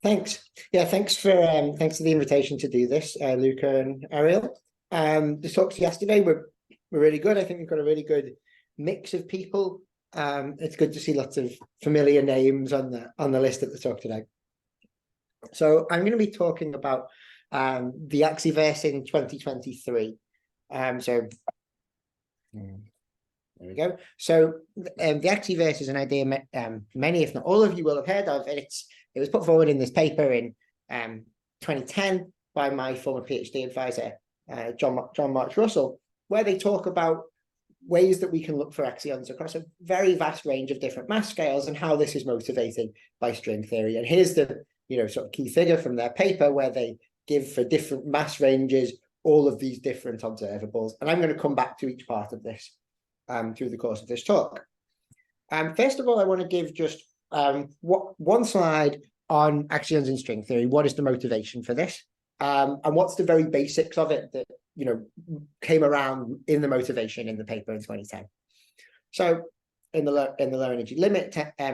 Thanks. Yeah, thanks for the invitation to do this, Luca and Ariel. The talks yesterday were really good. I think we've got a really good mix of people. It's good to see lots of familiar names on the list at the talk today. So I'm going to be talking about the Axiverse in 2023. So there we go. So the Axiverse is an idea many, if not all of you, will have heard of. It was put forward in this paper in 2010 by my former PhD advisor, John Marsh Russell, where they talk about ways that we can look for axions across a very vast range of different mass scales and how this is motivated by string theory. And here's the sort of key figure from their paper where they give for different mass ranges all of these different observables. And I'm going to come back to each part of this through the course of this talk. First of all, I want to give just one slide on axions in string theory. What is the motivation for this? And what's the very basics of it that came around in the motivation in the paper in 2010. So in the low energy limit,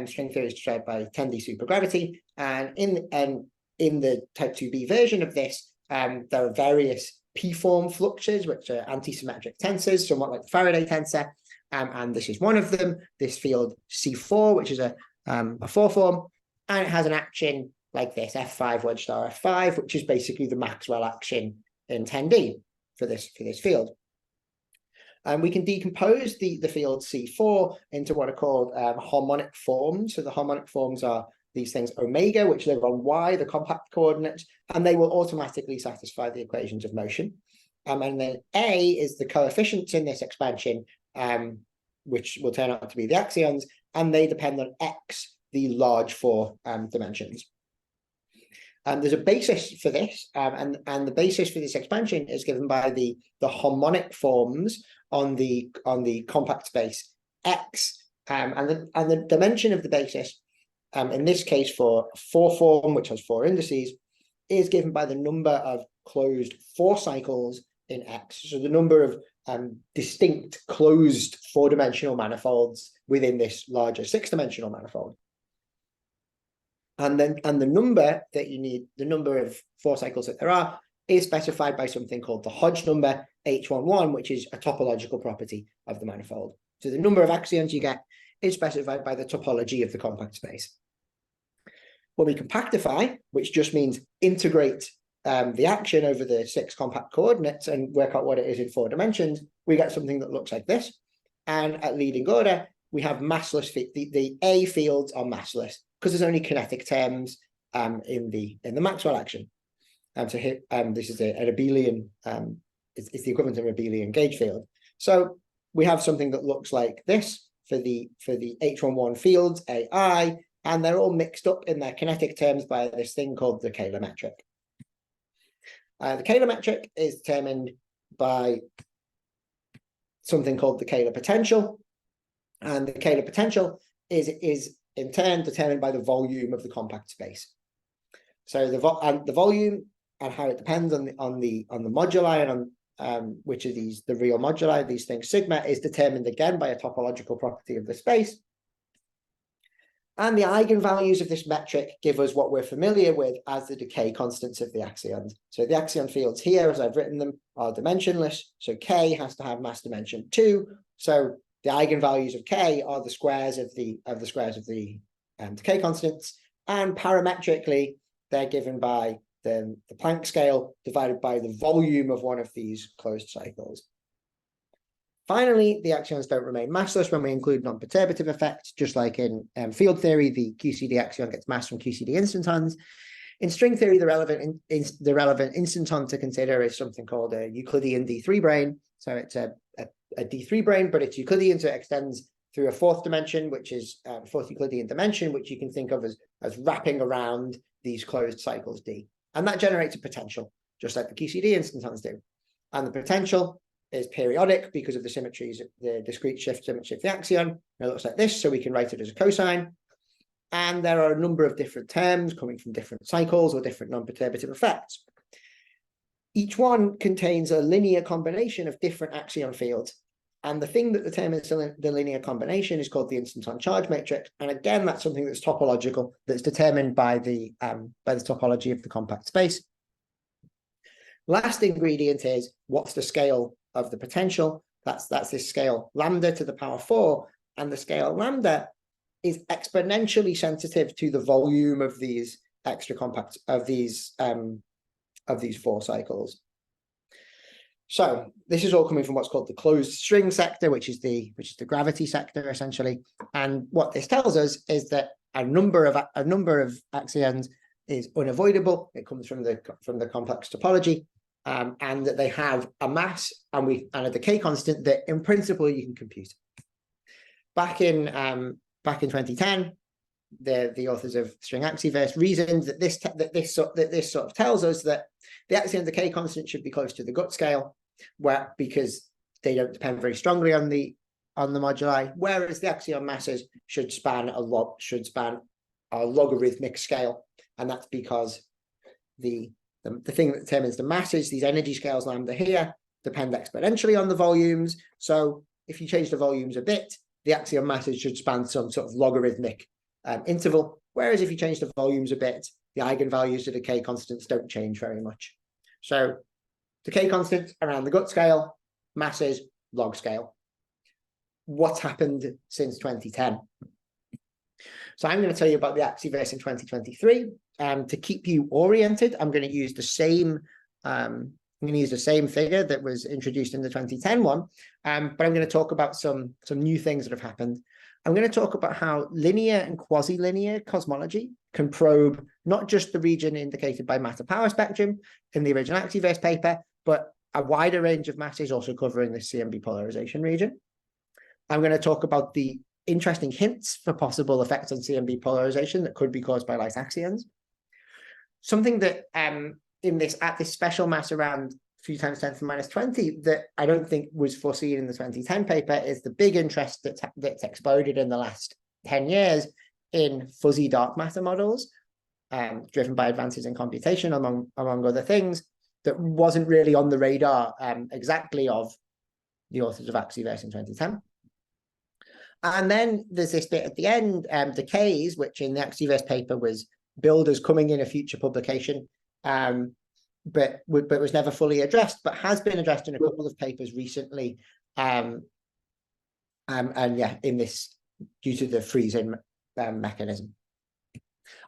string theory is described by 10D supergravity, and in the Type IIB version of this, there are various p-form fluxes, which are anti-symmetric tensors, somewhat like the Faraday tensor, and this is one of them. This field C4, which is a 4-form, and it has an action like this, F5 wedge star F5, which is basically the Maxwell action in 10D for this field. And we can decompose the field C4 into what are called harmonic forms. So the harmonic forms are these things omega, which live on y, the compact coordinates, and they will automatically satisfy the equations of motion. And then A is the coefficients in this expansion, which will turn out to be the axions, and they depend on X, the large 4 dimensions. There's a basis for this, and the basis for this expansion is given by the harmonic forms on the compact space X, and the dimension of the basis, in this case for 4-form, which has 4 indices, is given by the number of closed 4 cycles in X. So the number of distinct closed 4-dimensional manifolds within this larger 6-dimensional manifold. And the number that you need, the number of 4 cycles that there are, is specified by something called the Hodge number, H11, which is a topological property of the manifold. So the number of axions you get is specified by the topology of the compact space. When we compactify, which just means integrate the action over the 6 compact coordinates and work out what it is in 4 dimensions, we get something that looks like this. And at leading order, we have massless, the A fields are massless, because there's only kinetic terms in the Maxwell action. So here, this is an abelian, it's the equivalent of an abelian gauge field. So we have something that looks like this for the H11 fields, AI, and they're all mixed up in their kinetic terms by this thing called the Kähler metric. The Kähler metric is determined by something called the Kähler potential, and the Kähler potential is in turn determined by the volume of the compact space. So the volume and how it depends on the moduli and on which of these, the real moduli, these things, sigma, is determined again by a topological property of the space. And the eigenvalues of this metric give us what we're familiar with as the decay constants of the axions. So the axion fields here, as I've written them, are dimensionless. So K has to have mass dimension 2. So the eigenvalues of K are the squares of the decay constants, and parametrically they're given by the Planck scale divided by the volume of one of these closed cycles. Finally, the axions don't remain massless when we include non-perturbative effects, just like in field theory, the QCD axion gets mass from QCD instantons. In string theory, the relevant instanton to consider is something called a Euclidean D3 brane. So it's a D3 brane, but it's Euclidean, so it extends through a 4th dimension, which is 4th Euclidean dimension, which you can think of as wrapping around these closed cycles D. And that generates a potential, just like the QCD instantons do. And the potential is periodic because of the symmetries, the discrete shift symmetry of the axion. It looks like this, so we can write it as a cosine. And there are a number of different terms coming from different cycles or different non-perturbative effects. Each one contains a linear combination of different axion fields. And the thing that determines the linear combination is called the instanton charge matrix. And again, that's something that's topological, that's determined by the topology of the compact space. Last ingredient is what's the scale of the potential? That's this scale lambda to the power 4, and the scale lambda is exponentially sensitive to the volume of these extra compact of these 4 cycles. So this is all coming from what's called the closed string sector, which is the gravity sector essentially. And what this tells us is that a number of axions is unavoidable. It comes from the complex topology, and that they have a mass and a decay constant that in principle you can compute. Back in 2010, the authors of String Axiverse reasoned that this sort of tells us that the axion decay constant should be close to the gut scale, because they don't depend very strongly on the moduli, whereas the axion masses should span a logarithmic scale, and that's because the thing that determines the masses, these energy scales lambda here, depend exponentially on the volumes. So if you change the volumes a bit, the axion masses should span some sort of logarithmic interval, whereas if you change the volumes a bit, the eigenvalues to decay constants don't change very much. So decay constants around the gut scale, masses log scale. What's happened since 2010? So I'm going to tell you about the Axiverse in 2023. To keep you oriented, I'm going to use the same figure that was introduced in the 2010 one, but I'm going to talk about some new things that have happened. I'm going to talk about how linear and quasi-linear cosmology can probe not just the region indicated by matter power spectrum in the original Axiverse paper, but a wider range of masses also covering the CMB polarization region. I'm going to talk about the interesting hints for possible effects on CMB polarization that could be caused by light axions. Something that at this special mass around 3 × 10⁻20 that I don't think was foreseen in the 2010 paper is the big interest that's exploded in the last 10 years in fuzzy dark matter models, driven by advances in computation, among other things, that wasn't really on the radar exactly of the authors of Axiverse in 2010. And then there's this bit at the end, decays, which in the Axiverse paper was billed as coming in a future publication, but was never fully addressed, but has been addressed in a couple of papers recently, and yeah, in this, due to the freezing mechanism.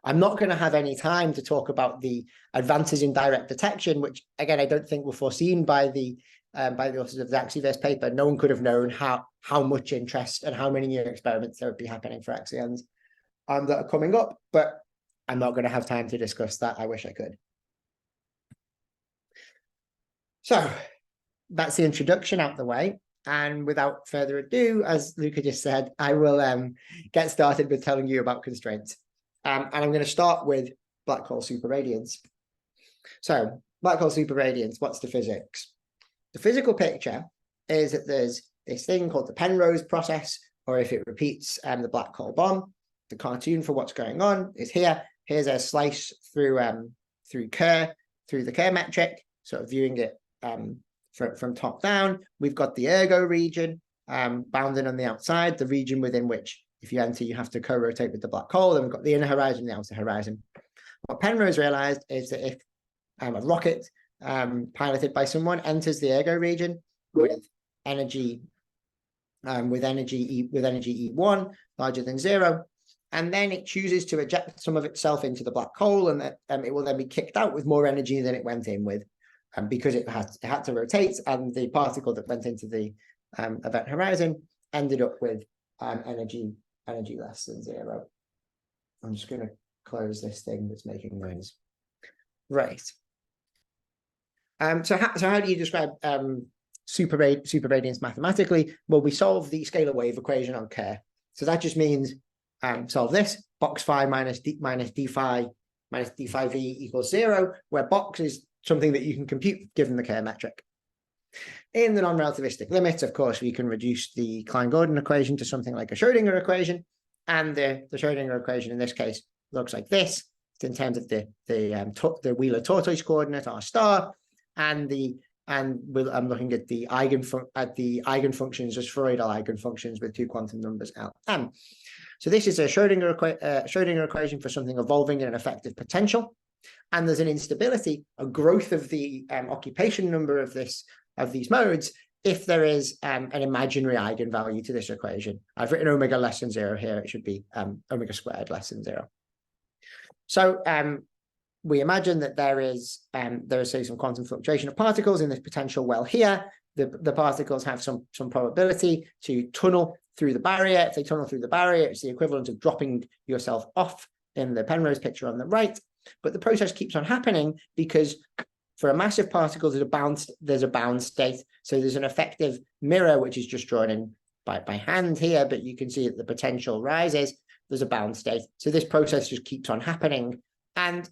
I'm not going to have any time to talk about the advances in direct detection, which again I don't think were foreseen by the authors of the Axiverse paper. No one could have known how much interest and how many new experiments there would be happening for axions that are coming up, but I'm not going to have time to discuss that. I wish I could. So that's the introduction out the way. And without further ado, as Luca just said, I will get started with telling you about constraints. And I'm going to start with black hole superradiance. So black hole superradiance, what's the physics? The physical picture is that there's this thing called the Penrose process, or if it repeats, the black hole bomb. The cartoon for what's going on is here. Here's a slice through the Kerr metric, sort of viewing it from top down. We've got the ergo region bounded on the outside, the region within which, if you enter, you have to co-rotate with the black hole. Then we've got the inner horizon, the outer horizon. What Penrose realized is that if a rocket piloted by someone enters the ergo region with energy E1 larger than 0, and then it chooses to eject some of itself into the black hole, and that it will then be kicked out with more energy than it went in with, because it had to rotate, and the particle that went into the event horizon ended up with energy less than 0. I'm just going to close this thing that's making noise. Right. So how do you describe superradiance mathematically? Well, we solve the scalar wave equation on Kerr. So that just means solve this, box phi minus d phi v equals 0, where box is something that you can compute given the Kerr metric. In the non-relativistic limits, of course, we can reduce the Klein-Gordon equation to something like a Schrodinger equation, and the Schrodinger equation in this case looks like this. It's in terms of the Wheeler tortoise coordinate, r star, and the and I'm looking at the eigenfunctions as spheroidal eigenfunctions with two quantum numbers L, M. So this is a Schrodinger equation for something evolving in an effective potential, and there's an instability, a growth of the occupation number of these modes if there is an imaginary eigenvalue to this equation. I've written omega less than 0 here. It should be omega squared less than 0. So we imagine that there is say some quantum fluctuation of particles in this potential well here. The particles have some probability to tunnel through the barrier. If they tunnel through the barrier, it's the equivalent of dropping yourself off in the Penrose picture on the right. But the process keeps on happening because for a massive particle, there's a bound state. So there's an effective mirror, which is just drawn in by hand here, but you can see that the potential rises. There's a bound state. So this process just keeps on happening. And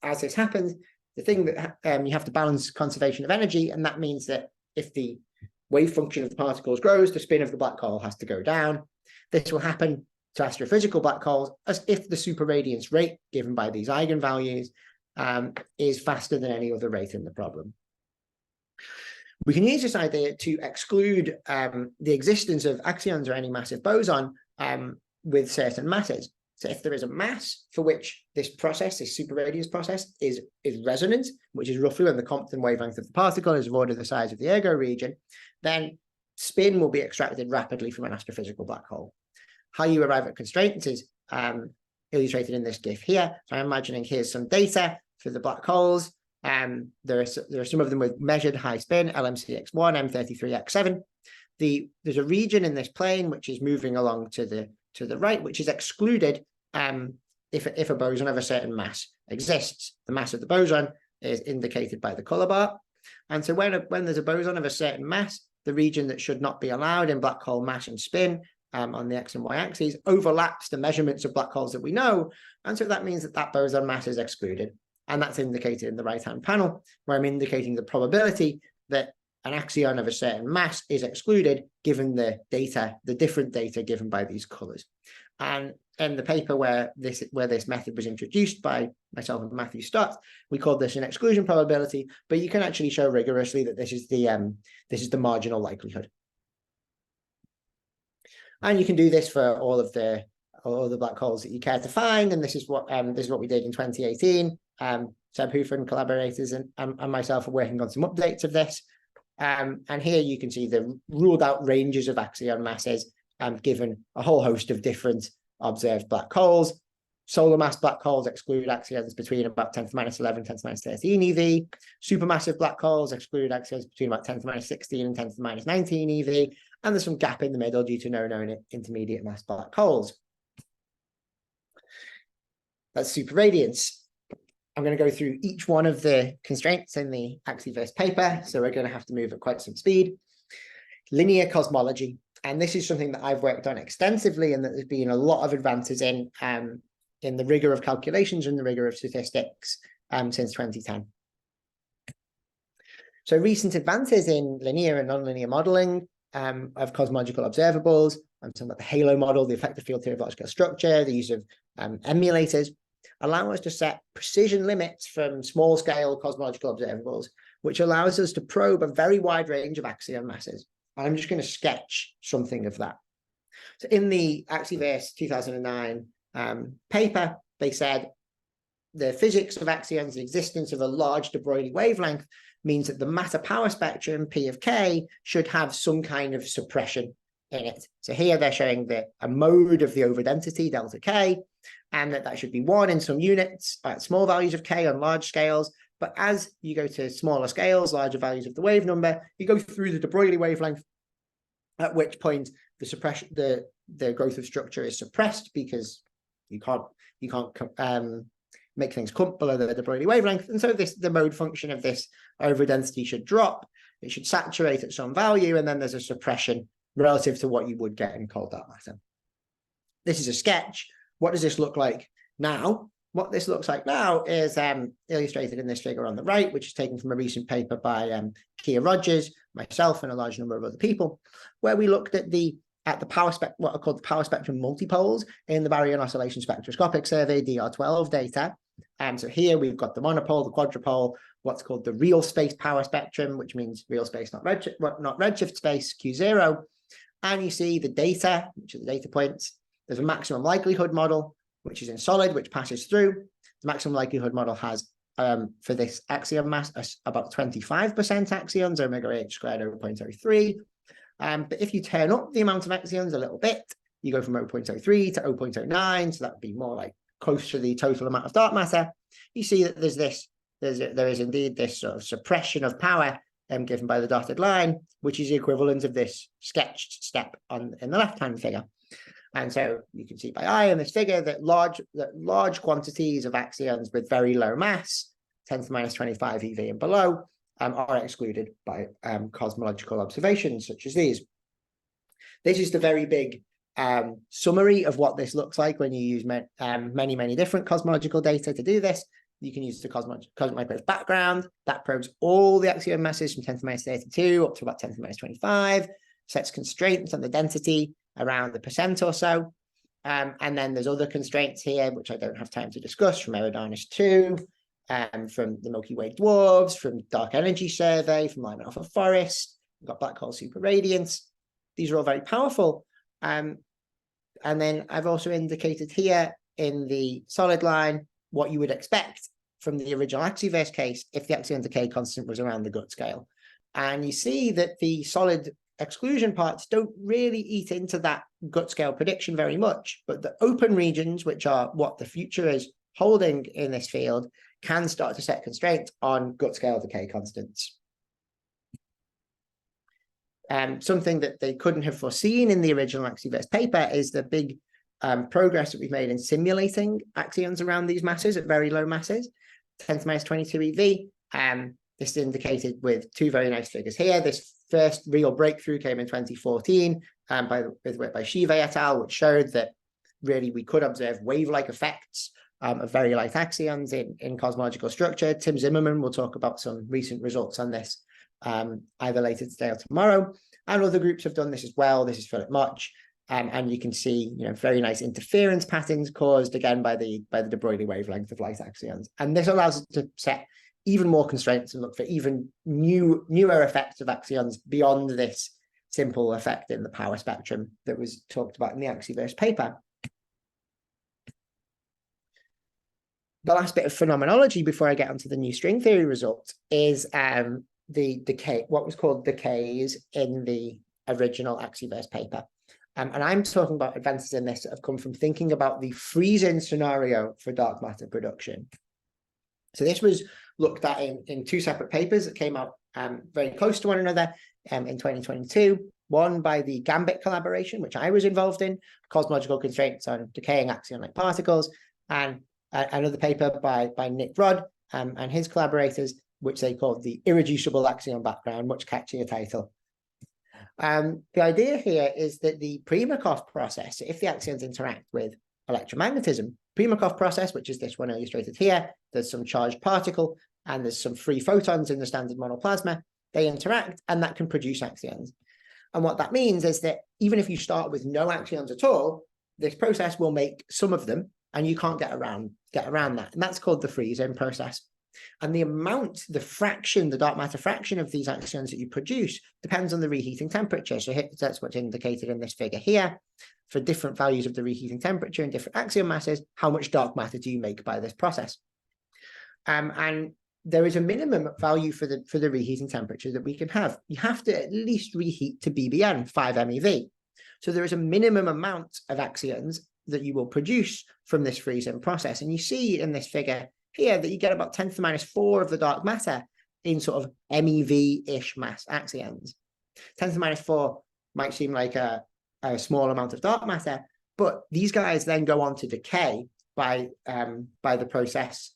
as this happens, the thing that you have to balance conservation of energy, and that means that if the wave function of the particles grows, the spin of the black hole has to go down. This will happen to astrophysical black holes as if the superradiance rate given by these eigenvalues is faster than any other rate in the problem. We can use this idea to exclude the existence of axions or any massive boson with certain masses. So if there is a mass for which this superradiance process is resonant, which is roughly when the Compton wavelength of the particle is of order the size of the ergo region, then spin will be extracted rapidly from an astrophysical black hole. How you arrive at constraints is illustrated in this GIF here. So I'm imagining here's some data for the black holes. There are some of them with measured high spin, LMCx1, M33x7. There's a region in this plane which is moving along to the right, which is excluded if a boson of a certain mass exists. The mass of the boson is indicated by the color bar. And so when there's a boson of a certain mass, the region that should not be allowed in black hole mass and spin on the X and Y axes overlaps the measurements of black holes that we know. And so that means that boson mass is excluded. And that's indicated in the right-hand panel, where I'm indicating the probability that an axion of a certain mass is excluded given the different data given by these colors. And in the paper where this method was introduced by myself and Matthew Stott, we called this an exclusion probability, but you can actually show rigorously that this is the marginal likelihood. And you can do this for all the black holes that you care to find, and this is what we did in 2018. Seb Hoofer and collaborators and myself are working on some updates of this. And here you can see the ruled out ranges of axion masses given a whole host of different observed black holes. Solar mass black holes exclude axions between about 10 to the minus 11, 10 to the minus 13 EV. Supermassive black holes exclude axions between about 10 to the minus 16 and 10 to the minus 19 EV. And there's some gap in the middle due to no known intermediate mass black holes. That's superradiance. I'm going to go through each one of the constraints in the Axiverse paper, so we're going to have to move at quite some speed. Linear cosmology, and this is something that I've worked on extensively and that there's been a lot of advances in the rigor of calculations and the rigor of statistics since 2010. So recent advances in linear and nonlinear modeling of cosmological observables. I'm talking about the halo model, the effective field theory of large-scale structure, the use of emulators, allow us to set precision limits from small-scale cosmological observables, which allows us to probe a very wide range of axion masses. And I'm just going to sketch something of that. So in the Axiverse 2009 paper, they said the physics of axions, the existence of a large de Broglie wavelength, means that the matter power spectrum, P of K, should have some kind of suppression in it. So here they're showing a mode of the overdensity, delta K, and that should be 1 in some units at small values of K on large scales. But as you go to smaller scales, larger values of the wave number, you go through the de Broglie wavelength, at which point the growth of structure is suppressed because you can't make things come below the de Broglie wavelength. And so the mode function of this overdensity should drop. It should saturate at some value, and then there's a suppression relative to what you would get in cold dark matter. This is a sketch. What does this look like now? What this looks like now is illustrated in this figure on the right, which is taken from a recent paper by Kia Rogers, myself, and a large number of other people, where we looked at the power spectrum, what are called the power spectrum multipoles in the baryon oscillation spectroscopic survey, DR12 data. So here we've got the monopole, the quadrupole, what's called the real space power spectrum, which means real space, not redshift space, Q0. And you see the data, which are the data points. There's a maximum likelihood model, which is in solid, which passes through. The maximum likelihood model has, for this axion mass, about 25% axions, omega h squared over 0.03. But if you turn up the amount of axions a little bit, you go from 0.03 to 0.09, so that would be more like close to the total amount of dark matter. You see that there is indeed this sort of suppression of power given by the dotted line, which is the equivalent of this sketched step in the left-hand figure. And so you can see by eye in this figure that large quantities of axions with very low mass, 10 to the minus 25 eV and below, are excluded by cosmological observations such as these. This is the very big summary of what this looks like when you use many different cosmological data to do this. You can use the cosmic microwave background that probes all the axion masses from 10 to the minus 32 up to about 10 to the minus 25, sets constraints on the density around the percent or so. And then there's other constraints here, which I don't have time to discuss, from Eridanus 2, from the Milky Way dwarfs, from dark energy survey, from Lyman alpha forest. We've got black hole superradiance. These are all very powerful. And then I've also indicated here in the solid line what you would expect from the original Axiverse case if the axion decay constant was around the gut scale. And you see that the solid exclusion parts don't really eat into that gut scale prediction very much, but the open regions, which are what the future is holding in this field, can start to set constraints on gut scale decay constants. Something that they couldn't have foreseen in the original Axiverse paper is the big progress that we've made in simulating axions around these masses at very low masses, 10 to the minus 22 eV. This is indicated with two very nice figures here. This first real breakthrough came in 2014 with work by Shiva et al., which showed that really we could observe wave-like effects of very light axions in cosmological structure. Tim Zimmerman will talk about some recent results on this either later today or tomorrow. And other groups have done this as well. This is Philip Marsh. And you can see, very nice interference patterns caused again by the de Broglie wavelength of light axions. And this allows us to set even more constraints and look for even newer effects of axions beyond this simple effect in the power spectrum that was talked about in the Axiverse paper. The last bit of phenomenology before I get onto the new string theory results is the decay, what was called decays in the original Axiverse paper. And I'm talking about advances in this that have come from thinking about the freeze-in scenario for dark matter production. So this was looked at in two separate papers that came out very close to one another in 2022. One by the Gambit collaboration, which I was involved in, cosmological constraints on decaying axion-like particles, and another paper by Nick Rod and his collaborators, which they called the irreducible axion background, much catchier title. The idea here is that the Primakov process, if the axions interact with electromagnetism, Primakov process, which is this one illustrated here, there's some charged particle and there's some free photons in the standard monoplasma, they interact and that can produce axions. And what that means is that even if you start with no axions at all, this process will make some of them and you can't get around that. And that's called the freeze-in process. And the amount, the fraction, the dark matter fraction of these axions that you produce depends on the reheating temperature. So that's what's indicated in this figure here. For different values of the reheating temperature and different axion masses, how much dark matter do you make by this process? And there is a minimum value for the reheating temperature that we can have. You have to at least reheat to BBN, 5 MeV. So there is a minimum amount of axions that you will produce from this freeze-in process. And you see in this figure here that you get about 10 to the minus 4 of the dark matter in sort of MeV-ish mass axions. 10 to the minus 4 might seem like a small amount of dark matter, but these guys then go on to decay by the process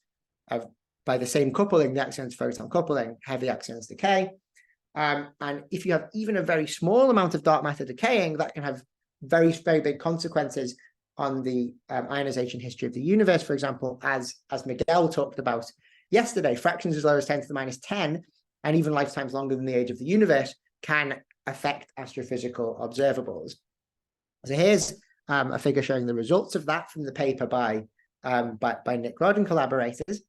of, by the same coupling, the axions-photon coupling, heavy axions decay. And if you have even a very small amount of dark matter decaying, that can have very, very big consequences on the ionization history of the universe, for example, as Miguel talked about yesterday, fractions as low as 10 to the minus 10, and even lifetimes longer than the age of the universe, can affect astrophysical observables. So here's a figure showing the results of that from the paper by by Nick Rod and collaborators,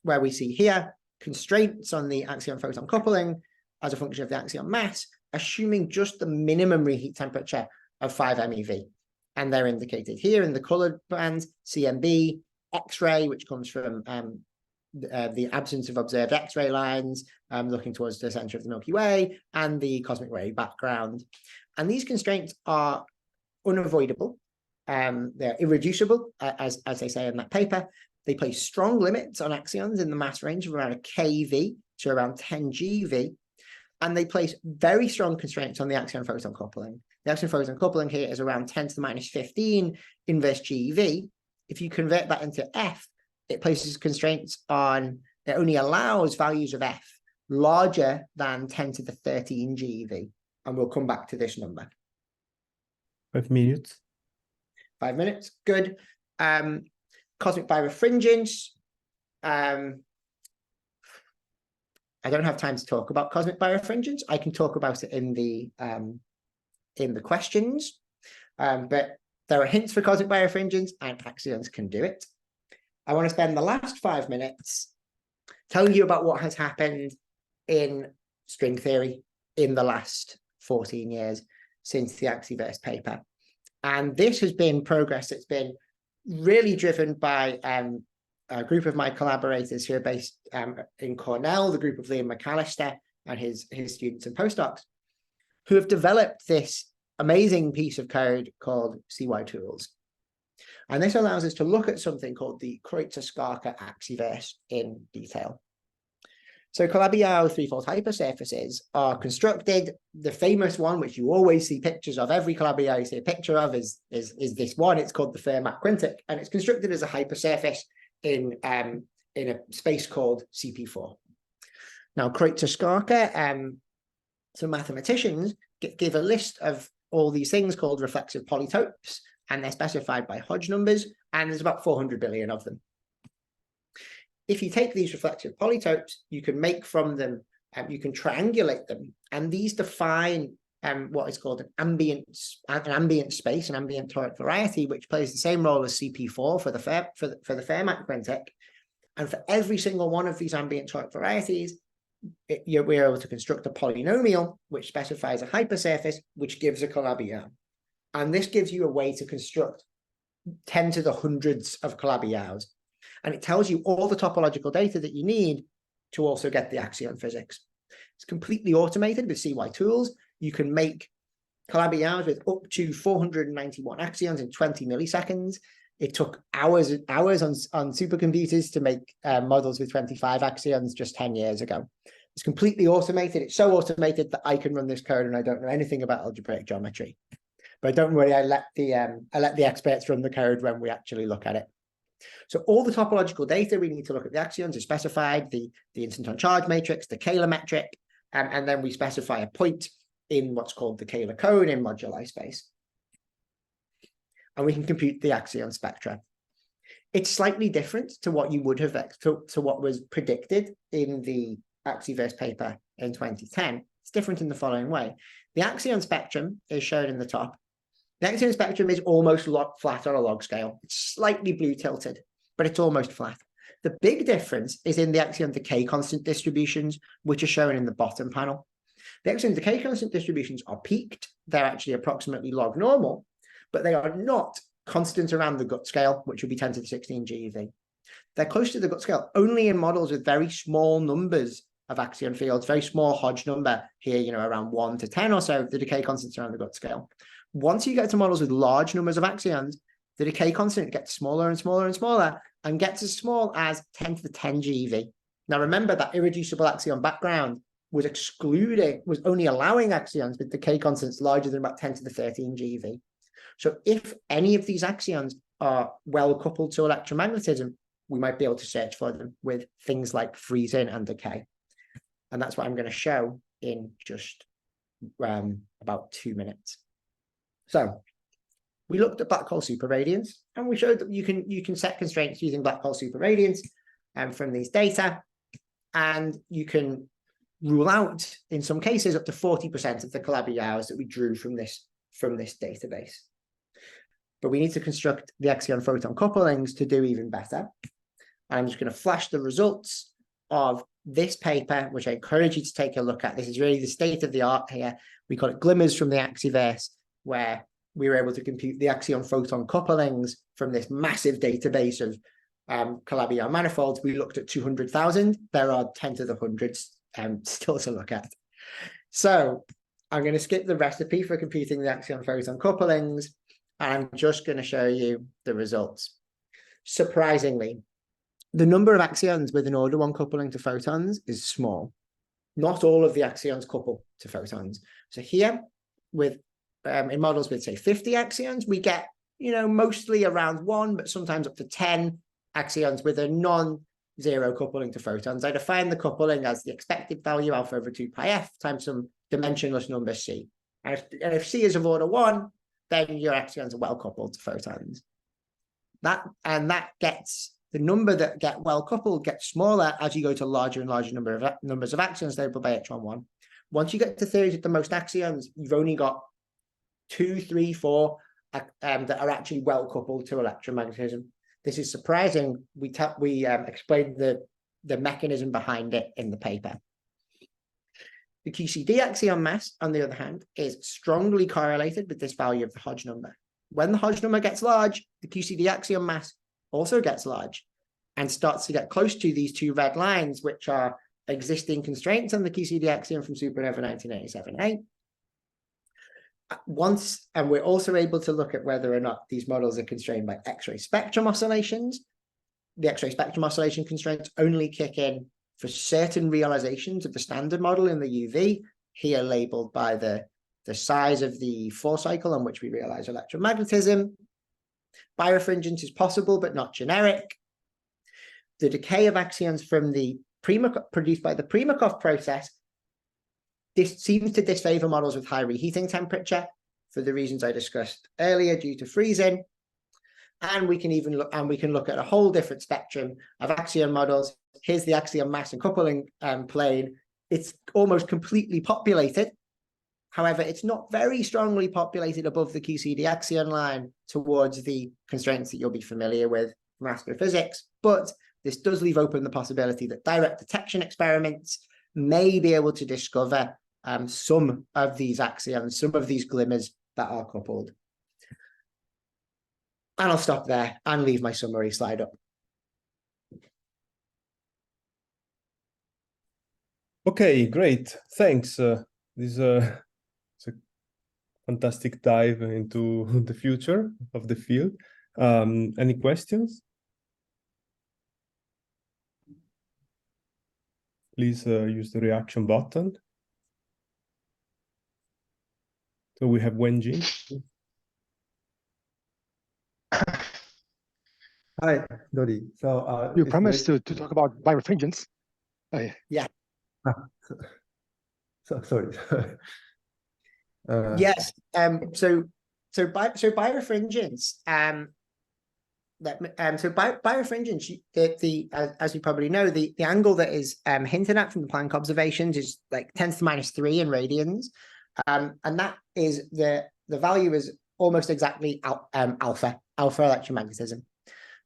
where we see here constraints on the axion-photon coupling as a function of the axion mass, assuming just the minimum reheat temperature of 5 MeV. And they're indicated here in the colored bands: CMB, X-ray, which comes from the absence of observed X-ray lines looking towards the center of the Milky Way, and the cosmic ray background. And these constraints are unavoidable. They're irreducible, as they say in that paper. They place strong limits on axions in the mass range of around a keV to around 10 GeV, and they place very strong constraints on the axion-photon coupling. The axion-photon coupling here is around 10 to the minus 15 inverse GeV. If you convert that into F, it places constraints on, it only allows values of F larger than 10 to the 13 GeV. And we'll come back to this number. 5 minutes. 5 minutes, good. Cosmic birefringence. I don't have time to talk about cosmic birefringence. I can talk about it in the questions, but there are hints for cosmic birefringence, and axions can do it. I want to spend the last 5 minutes telling you about what has happened in string theory in the last 14 years since the Axiverse paper. And this has been progress that's been really driven by a group of my collaborators who are based in Cornell, the group of Liam McAllister and his students and postdocs, who have developed this amazing piece of code called CY tools. And this allows us to look at something called the Kreuzer-Skarke Axiverse in detail. So Calabi-Yau threefold hypersurfaces are constructed. The famous one, which you always see pictures of, every Calabi-Yau you see a picture of, is this one. It's called the Fermat quintic, and it's constructed as a hypersurface in a space called CP4. Now, Kreuzer-Skarke, some mathematicians give a list of all these things called reflexive polytopes, and they're specified by Hodge numbers, and there's about 400 billion of them. If you take these reflexive polytopes, you can make from them, you can triangulate them, and these define what is called an ambient space, an ambient toric variety, which plays the same role as CP4 for the Fermat quintic. And for every single one of these ambient toric varieties, we're able to construct a polynomial which specifies a hypersurface, which gives a Calabi-Yau. And this gives you a way to construct 10 to the hundreds of Calabi-Yaus. And it tells you all the topological data that you need to also get the axion physics. It's completely automated with CY tools. You can make Calabi-Yaus with up to 491 axions in 20 milliseconds. It took hours on supercomputers to make models with 25 axions just 10 years ago. It's completely automated. It's so automated that I can run this code and I don't know anything about algebraic geometry. But don't worry, I let the experts run the code when we actually look at it. So all the topological data we need to look at the axions is specified, the instant on charge matrix, the Kähler metric, and then we specify a point in what's called the Kähler cone in moduli space. And we can compute the axion spectra. It's slightly different to what you would have, to what was predicted in the Axiverse paper in 2010. It's different in the following way. The axion spectrum is shown in the top. The axion spectrum is almost flat on a log scale. It's slightly blue tilted, but it's almost flat. The big difference is in the axion decay constant distributions, which are shown in the bottom panel. The axion decay constant distributions are peaked. They're actually approximately log normal, but they are not constant around the gut scale, which would be 10 to the 16 GeV. They're close to the gut scale only in models with very small numbers of axion fields, very small Hodge number here, around 1 to 10 or so, the decay constants around the gut scale. Once you get to models with large numbers of axions, the decay constant gets smaller and smaller and smaller and gets as small as 10 to the 10 GeV. Now remember that irreducible axion background was only allowing axions with decay constants larger than about 10 to the 13 GeV. So if any of these axions are well coupled to electromagnetism, we might be able to search for them with things like freezing and decay. And that's what I'm going to show in just about 2 minutes. So we looked at black hole superradiance, and we showed that you can set constraints using black hole superradiance from these data, and you can rule out, in some cases, up to 40% of the Calabi-Yaus that we drew from this database. but we need to construct the axion-photon couplings to do even better. I'm just going to flash the results of this paper, which I encourage you to take a look at. This is really the state of the art here. We call it glimmers from the Axiverse, where we were able to compute the axion-photon couplings from this massive database of Calabi-Yau manifolds. We looked at 200,000. There are 10 to the hundreds still to look at. So I'm going to skip the recipe for computing the axion-photon couplings, and I'm just going to show you the results. Surprisingly, the number of axions with an order 1 coupling to photons is small. Not all of the axions couple to photons. So here, with in models with, say, 50 axions, we get, mostly around 1, but sometimes up to 10 axions with a non-zero coupling to photons. I define the coupling as the expected value alpha over 2 pi f times some dimensionless number c. And if c is of order 1, then your axions are well coupled to photons. That gets the number that get well coupled gets smaller as you go to larger and larger numbers of axions labeled by h11. Once you get to 30 at the most axions, you've only got 2, 3, 4 that are actually well coupled to electromagnetism. This is surprising. We explained the mechanism behind it in the paper. The QCD axion mass, on the other hand, is strongly correlated with this value of the Hodge number. When the Hodge number gets large, the QCD axion mass also gets large and starts to get close to these 2 red lines, which are existing constraints on the QCD axion from supernova 1987A. And we're also able to look at whether or not these models are constrained by X-ray spectrum oscillations. The X-ray spectrum oscillation constraints only kick in for certain realizations of the standard model in the UV, here labeled by the size of the 4 cycle on which we realize electromagnetism. Birefringence is possible, but not generic. The decay of axions from the produced by the Primakov process, this seems to disfavor models with high reheating temperature for the reasons I discussed earlier due to freezing. And we can look at a whole different spectrum of axion models. Here's the axion mass and coupling plane. It's almost completely populated. However, it's not very strongly populated above the QCD axion line towards the constraints that you'll be familiar with from astrophysics. But this does leave open the possibility that direct detection experiments may be able to discover some of these axions, some of these glimmers that are coupled. And I'll stop there and leave my summary slide up. Okay, great. Thanks. This it's a fantastic dive into the future of the field. Any questions? Please use the reaction button. So we have Wenjin. Hi, Dodi. So you promised to talk about birefringence. Yeah. Sorry. Yes. So birefringence. Birefringence. As you probably know, the angle that is hinted at from the Planck observations is like 10 to the -3 in radians, and that is the value is almost exactly alpha electromagnetism.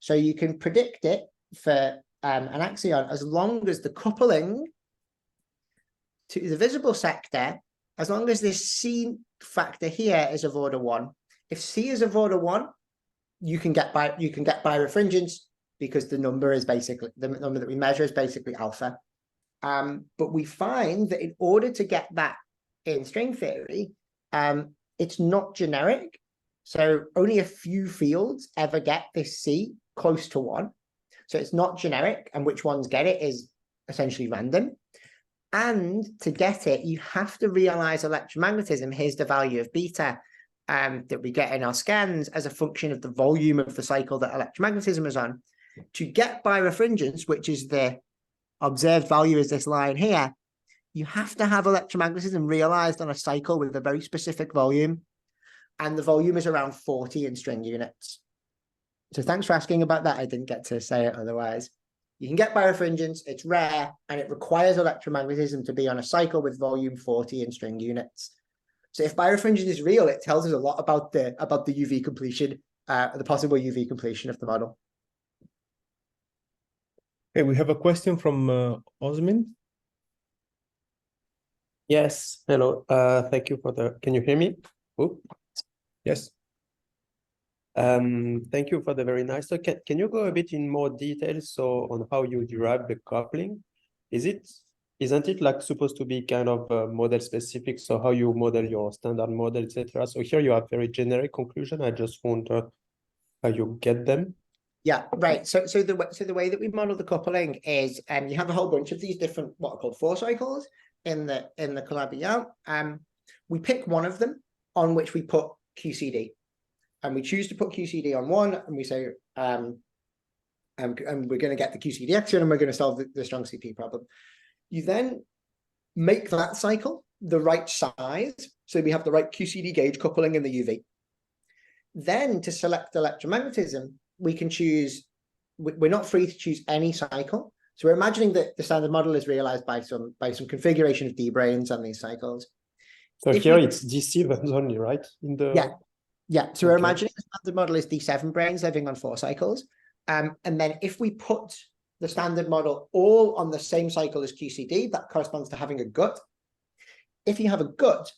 So you can predict it for an axion as long as the coupling to the visible sector, as long as this C factor here is of order 1. If C is of order 1, you can get birefringence because the number is basically the number that we measure is basically alpha. But we find that in order to get that in string theory, it's not generic. So only a few fields ever get this C close to 1. So it's not generic, and which ones get it is essentially random. And to get it, you have to realize electromagnetism. Here's the value of beta that we get in our scans as a function of the volume of the cycle that electromagnetism is on. To get birefringence, which is the observed value is this line here, you have to have electromagnetism realized on a cycle with a very specific volume. And the volume is around 40 in string units. So thanks for asking about that. I didn't get to say it otherwise. You can get birefringence, it's rare, and it requires electromagnetism to be on a cycle with volume 40 in string units. So if birefringence is real, it tells us a lot about the UV completion the possible UV completion of the model. Okay, we have a question from Osmin. Yes, hello. Thank you for the. Can you hear me? Oh, Yes. thank you for the very nice. So can you go a bit in more detail so on how you derive the coupling? Isn't it like supposed to be kind of model specific? So how you model your standard model, etc. So here you have very generic conclusion. I just wonder how you get them. Yeah, right. So the way that we model the coupling is you have a whole bunch of these different what are called 4 cycles in the Calabi-Yau. We pick one of them on which we put QCD, and we choose to put QCD on one, and we say and we're going to get the QCD axion, and we're going to solve the strong CP problem. You then make that cycle the right size, so we have the right QCD gauge coupling in the UV. Then to select electromagnetism, we can choose, we're not free to choose any cycle. So we're imagining that the standard model is realized by some configuration of D branes on these cycles. So here it's D7 only, right? In the yeah. So we're imagining the standard model is D7 branes living on 4 cycles. And then if we put the standard model all on the same cycle as QCD, that corresponds to having a gut. If you have a gut,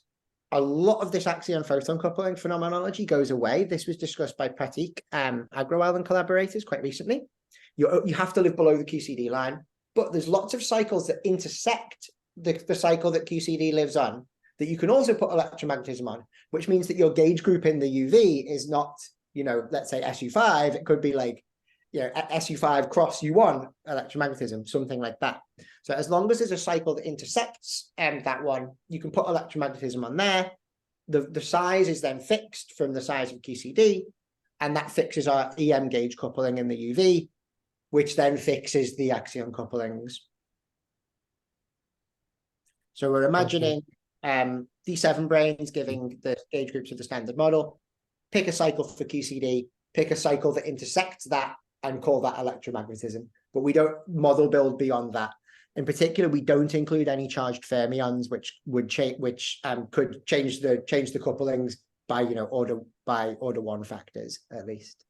a lot of this axion photon coupling phenomenology goes away. This was discussed by Pratik Agrawal and collaborators quite recently. You have to live below the QCD line, but there's lots of cycles that intersect the cycle that QCD lives on that you can also put electromagnetism on, which means that your gauge group in the UV is not, let's say SU5, it could be like, SU5 cross U1 electromagnetism, something like that. So as long as there's a cycle that intersects that one, you can put electromagnetism on there. The size is then fixed from the size of QCD, and that fixes our EM gauge coupling in the UV, which then fixes the axion couplings. So we're imagining D7 branes giving the gauge groups of the standard model, pick a cycle for QCD, pick a cycle that intersects that, and call that electromagnetism. But we don't model build beyond that. In particular, we don't include any charged fermions, which could change the couplings by order 1 factors at least.